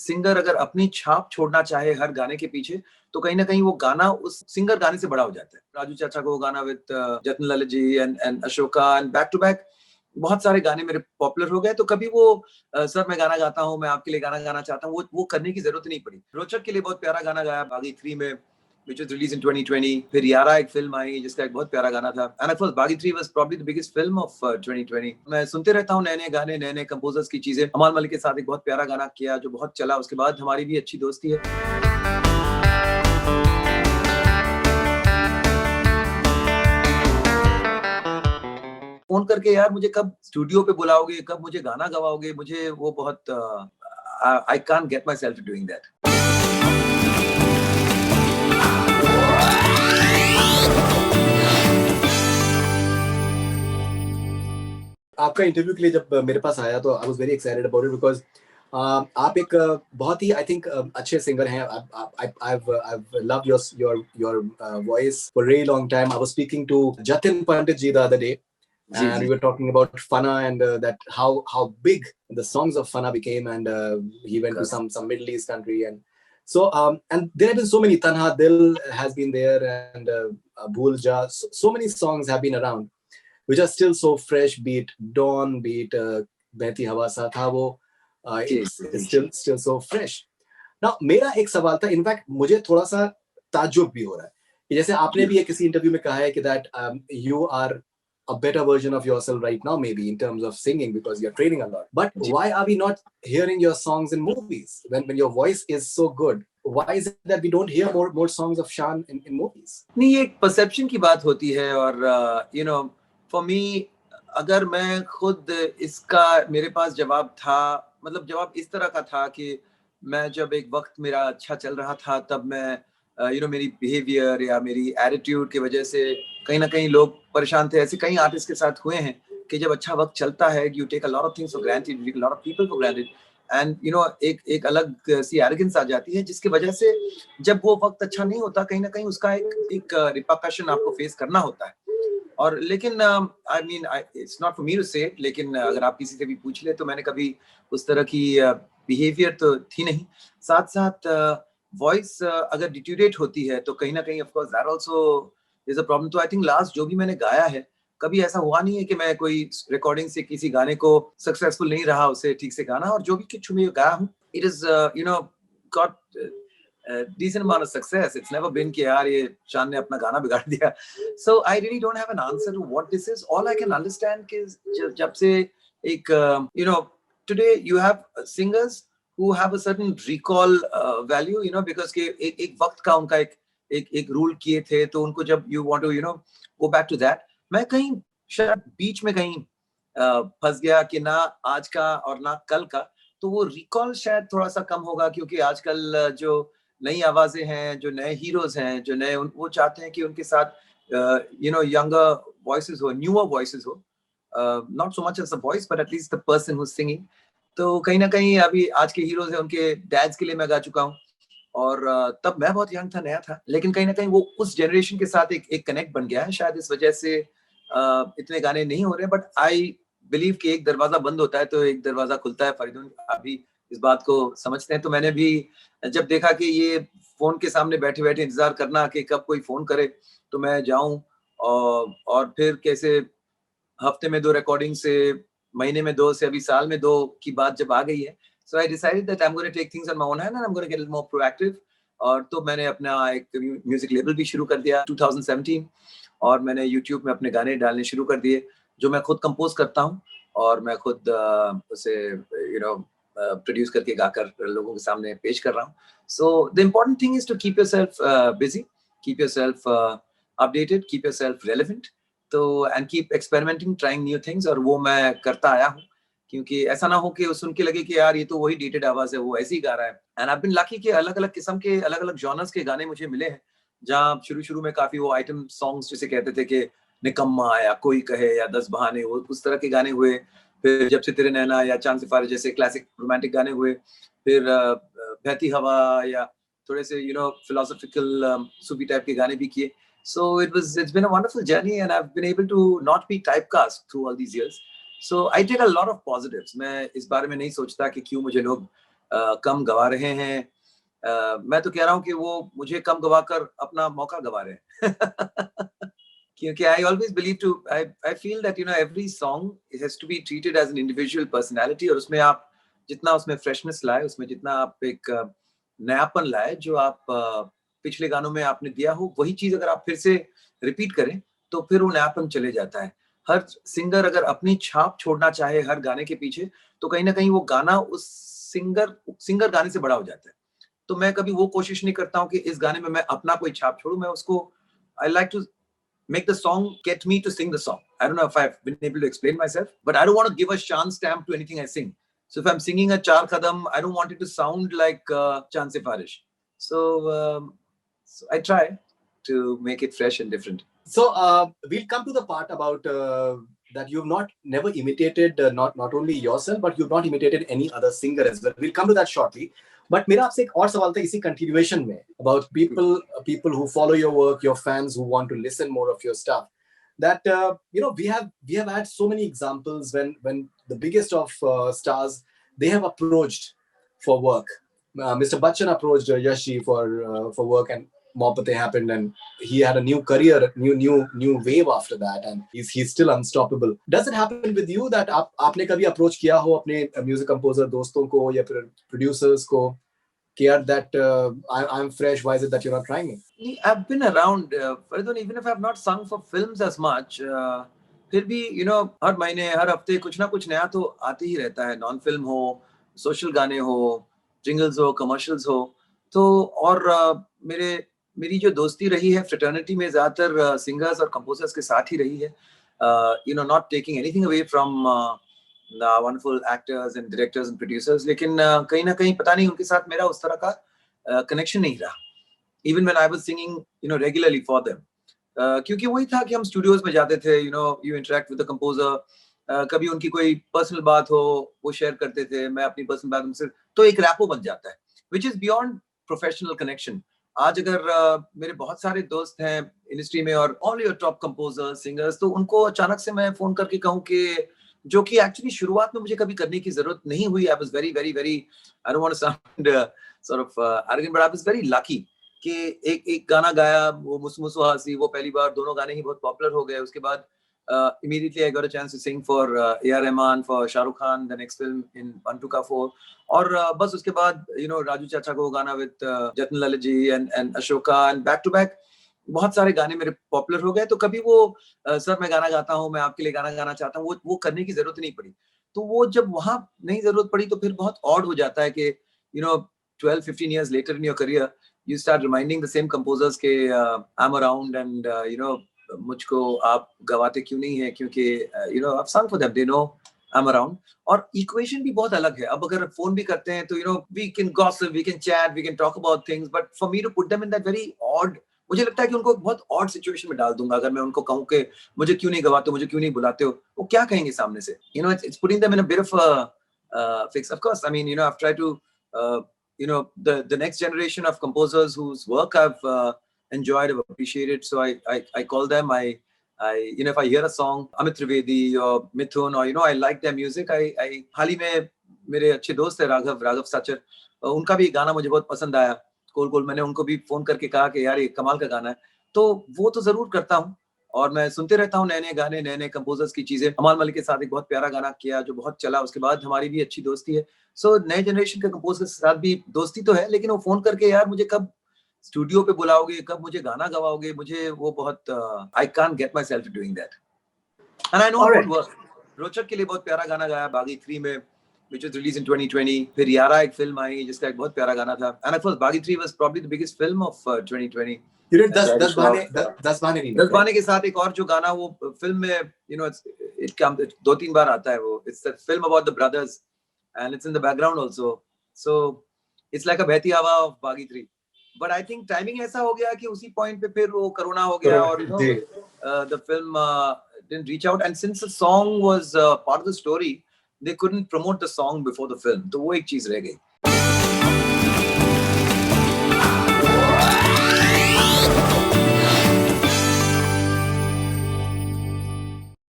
Singer अगर अपनी छाप छोड़ना चाहे हर गाने के पीछे, तो कहीं न कहीं वो गाना उस सिंगर गाने से बड़ा हो जाता है। राजू चाचा का वो गाना with Jatin Lalit ji and Ashoka and back to back बहुत सारे गाने मेरे पॉपुलर हो गए, तो कभी वो सर मैं गाना गाता हूँ, मैं आपके लिए गाना गाना चाहता हूँ, वो करने की ज़रूरत नहीं पड़ी। रोचक के लिए बहुत प्यारा गाना गाया बागी 3 में, व्हिच वाज़ रिलीज़्ड इन 2020। फिर यारा एक फ़िल्म आई जिसका एक बहुत प्यारा गाना था। एंड ऑफ कोर्स बागी 3 was probably the biggest film of 2020। मैं सुनते रहता हूँ नए-नए गाने, नए-नए कंपोज़र्स की चीज़ें। अमाल मलिक के साथ एक बहुत प्यारा गाना किया जो बहुत चला, उसके बाद हमारी भी अच्छी दोस्ती है। फ़ोन करके यार मुझे कब स्टूडियो पे बुलाओगे, कब मुझे गाना गवाओगे, मुझे वो बहुत I can't get my self doing that. आपका इंटरव्यू के लिए जब मेरे पास आया तो I was very excited about it because आप एक बहुत ही आई थिंक अच्छे सिंगर हैं। I've loved your voice for a really long time. I was speaking to Jatin Pandit ji the other day, and we were talking about Fana and that how big the songs of Fana became, and he went to some Middle East country, and so and there have been so many. Tanha Dil has been there, and Bhul Ja. So many songs have been around, which are still so fresh. Beat Dawn, beat Behti Hawa Sa Tha wo, it's still so fresh. Now मेरा एक सवाल था, in fact मुझे थोड़ा सा ताज्जुब भी हो रहा है कि जैसे आपने भी किसी इंटरव्यू में कहा है कि that you are a better version of yourself right now, maybe in terms of singing because you're training a lot. But why are we not hearing your songs in movies when your voice is so good? Why is it that we don't hear more songs of Shan in movies? नहीं, ये एक perception की बात होती है और you know for me अगर मैं खुद इसका मेरे पास जवाब था, मतलब जवाब इस तरह का था कि मैं जब एक वक्त मेरा अच्छा चल रहा था तब मैं यू नो मेरी बिहेवियर या मेरी एटीट्यूड की वजह से कहीं ना कहीं लोग परेशान थे। ऐसे कई आर्टिस्ट के साथ हुए हैं कि जब अच्छा वक्त चलता है you take a lot of things for granted, you take a lot of people for granted and you know एक अलग सी एरोगेंस आ जाती है जिसकी वजह से जब वो वक्त अच्छा नहीं होता कहीं ना कहीं उसका एक रिपरकशन आपको फेस करना होता है। और लेकिन I mean it's not for me to say, लेकिन अगर आप किसी से भी पूछ ले तो मैंने कभी उस तरह की बिहेवियर तो थी नहीं। साथ साथ वॉइस अगर डिट्यूरेट होती है तो कहीं ना कहीं of course that also is a problem. तो आई थिंक लास्ट जो भी मैंने गाया है कभी ऐसा हुआ नहीं है कि मैं कोई रिकॉर्डिंग से किसी गाने को सक्सेसफुल नहीं रहा उसे ठीक से गाना, और जो भी कुछ मैं गाया हूँ it is you know got decent amount of success. It's never been कि यार ये शान ने अपना गाना बिगाड़ दिया. So I really don't have an answer to what this is. All I can understand is जब से एक you know today you have singers who have a certain recall value, you know, because के एक वक्त का उनका एक rule किए थे तो उनको जब you want to you know go back to that, मैं कहीं शायद बीच में कहीं फंस गया कि ना आज का और ना कल का, तो वो रिकॉल शायद थोड़ा सा कम होगा क्योंकि आजकल जो नई आवाजें हैं, जो नए हीरोज हैं, जो नए वो चाहते हैं कि उनके साथ यू नो यंगर वॉइसेस हो, न्यूअर वॉइसेस हो, not so much as the voice but at least the person who is singing. तो कहीं ना कहीं अभी आज के हीरोज हैं उनके डैड्स के लिए मैं गा चुका हूँ और तब मैं बहुत यंग था, नया था, लेकिन कहीं ना कहीं वो उस जनरेशन के साथ एक कनेक्ट बन गया है, शायद इस वजह से इतने गाने नहीं हो रहे। बट आई बिलीव कि एक दरवाजा बंद होता है तो एक दरवाजा खुलता है। फरीदुन अभी इस बात को समझते हैं। तो मैंने भी जब देखा कि ये फोन के सामने बैठे बैठे इंतजार करना कि कब कोई फोन करे तो मैं जाऊं, और फिर कैसे हफ्ते में 2 रिकॉर्डिंग से महीने में 2 से अभी साल में 2 की बात जब आ गई है, so I decided that I am gonna take things on my own hand and I am gonna get a little more proactive. और तो मैंने अपना एक म्यूजिक लेबल भी शुरू कर दिया 2017 और मैंने यूट्यूब में अपने गाने डालने शुरू कर दिए जो मैं खुद कंपोज करता हूँ और मैं खुद उसे यू नो प्रोड्यूस करके गाकर लोगों के सामने पेश कर रहा हूँ। So the important thing is to keep yourself busy, keep yourself updated, keep yourself relevant, तो and keep experimenting, trying new things, और वो मैं करता आया हूँ क्योंकि ऐसा ना हो कि सुन के लगे कि यार ये तो वही डेटेड आवाज है, वो ऐसे ही गा रहा है। एंड आई बीन लकी कि अलग अलग किस्म के अलग अलग जॉनर्स के गाने मुझे मिले हैं, जहाँ शुरू शुरू में काफी वो आइटम सॉन्ग्स जिसे कहते थे कि निकम्मा या कोई कहे या 10 बहाने, वो उस तरह के गाने हुए। फिर जब से तेरे नैना या चांद सितारे जैसे क्लासिक रोमांटिक गाने हुए। फिर बहती हवा या थोड़े से you know philosophical Sufi type के गाने भी किए। So it's been a wonderful journey and I've been able to not be typecast through all these years. So I take a lot of positives. मैं इस बारे में नहीं सोचता कि क्यों मुझे लोग कम गवा रहे हैं। मैं तो कह रहा हूँ कि वो मुझे कम गवाकर अपना मौका गवा रहे हैं। क्योंकि I always believe to I feel that every song it has to be treated as an individual personality, और उसमें आप जितना उसमें फ्रेशनेस लाए, उसमें जितना आप एक नयापन लाए जो आप पिछले गानों में आपने दिया हो, वही चीज अगर आप फिर से रिपीट करें तो फिर वो नयापन चले जाता है। हर सिंगर अगर अपनी छाप छोड़ना चाहे हर गाने के पीछे, तो कहीं ना कहीं वो गाना उस सिंगर गाने से बड़ा हो जाता है। तो मैं कभी वो कोशिश नहीं करता हूँ कि इस गाने में मैं अपना कोई छाप छोड़ूं। मैं उसको I like to make the song get me to sing the song. I don't know if I've been able to explain myself, but I don't want to give a Shan stamp to anything I sing. So if I'm singing a Char Kadam, I don't want it to sound like Chand Sifarish. So I try to make it fresh and different. So we'll come to the part about that you've never imitated not only yourself, but you've not imitated any other singer as well. We'll come to that shortly. But मेरा आपसे एक और सवाल था इसी continuation में about people who follow your work, your fans who want to listen more of your stuff. That we have had so many examples when the biggest of stars, they have approached for work. Mr. Bachchan approached Yashi for work, and Mohabbatein happened, and he had a new career, new wave after that, and he's still unstoppable. Does it happen with you that आपने कभी approach किया हो अपने music composer दोस्तों को या फिर producers को कि यार that I'm fresh, why is it that you're not trying it? I've been around, Faridun, even if I've not sung for films as much, फिर भी हर महीने हर हफ्ते कुछ ना कुछ नया तो आते ही रहता है। नॉन फिल्म हो, सोशल गाने हो, जिंगल्स हो, कमर्शियल्स हो। तो और मेरी जो दोस्ती रही है फ्रेटर्निटी में ज्यादातर सिंगर्स और कंपोजर्स के साथ ही रही है। Not taking anything away from the wonderful actors and directors and producers, लेकिन कहीं ना कहीं पता नहीं उनके साथ मेरा उस तरह का कनेक्शन नहीं रहा, even when I was singing regularly for them. क्योंकि वही था कि हम स्टूडियोज में जाते थे, you interact with the composer, कभी उनकी कोई पर्सनल बात हो वो शेयर करते थे, मैं अपनी पर्सनल बात उनसे, तो एक रैपो बन जाता है which is beyond professional connection. आज अगर मेरे बहुत सारे दोस्त हैं इंडस्ट्री में और all your top composers, singers, तो उनको अचानक से मैं फोन करके कहूँ कि जो कि एक्चुअली शुरुआत में मुझे कभी करने की जरूरत नहीं हुई। I was very I don't want to sound sort of arrogant, but I was very lucky कि एक गाना गाया, वो मुसमुसु हासी, वो पहली बार, दोनों गाने ही बहुत पॉपुलर हो गए। उसके बाद immediately I got a chance to sing for A.R. Rahman, for Shah Rukh Khan, the next film in 1-2-4, और बस उसके बाद राजू चाचा को गाना with Jatin Lalit ji and Ashoka, and back to back बहुत सारे गाने मेरे पॉपुलर हो गए। तो कभी वो सर मैं गाना गाता हूँ, मैं आपके लिए गाना गाना चाहता हूँ, वो करने की जरूरत नहीं पड़ी। तो वो जब वहां नहीं जरूरत पड़ी तो फिर बहुत ऑड हो जाता है कि 12-15 years later in your career you start reminding the same composers के I'm around and मुझको आप गवाते क्यों नहीं है, क्योंकि I've sung for them, they know I'm around। और इक्वेशन भी बहुत अलग है। अब अगर फोन भी करते हैं तो we can gossip, we can chat, we can talk about things, but for me to put them in that very odd, मुझे लगता है कि उनको बहुत ऑड सिचुएशन में डाल दूंगा अगर मैं उनको कहूँ कि मुझे क्यों नहीं गवाते हो, मुझे क्यों नहीं बुलाते हो, वो क्या कहेंगे सामने से। It's putting them in a bit of a fix. Of course, I mean, I've tried to the next generation of composers whose work I've enjoyed, I've appreciated, so I call them, I if I hear a song, Amit Trivedi or Mithun, or I like their music, I हाल ही में मेरे अच्छे दोस्त है राघव साचर, उनका भी गाना मुझे बहुत पसंद आया, कोल कोल। मैंने उनको भी फोन करके कहा कि यार ये कमाल का गाना है, तो वो तो जरूर करता हूँ। और मैं सुनते रहता हूँ नए गाने, नए कंपोजर्स की चीजें। अमाल मलिक के साथ एक बहुत प्यारा गाना किया जो बहुत चला, उसके बाद हमारी भी अच्छी दोस्ती है। सो नए जनरेशन के कंपोजर्स के साथ भी दोस्ती तो है, लेकिन वो फोन करके यार मुझे कब स्टूडियो पे बुलाओगे, कब मुझे गाना गवाओगे, मुझे वो बहुत I can't get my self doing that, and I know it would work. रोचक के लिए बहुत प्यारा गाना गाया बागी 3 में, which was released in 2020। फिर यारा एक फिल्म आई जिसका एक बहुत प्यारा गाना था, and of course बागी 3 was probably the biggest film of 2020। You did 10 बहाने remake, 10 बहाने के साथ एक और जो गाना वो फिल्म में it comes 2-3 बार आता है वो। It's a film about the brothers and it's in the background also, so it's like a बहती हवा of बागी 3। But I think timing ऐसा हो गया कि उसी पॉइंट पे फिर वो कोरोना हो गया और the film didn't reach out, and since the song was part of the story, they couldn't promote the song before the film, तो वो एक चीज रह गई।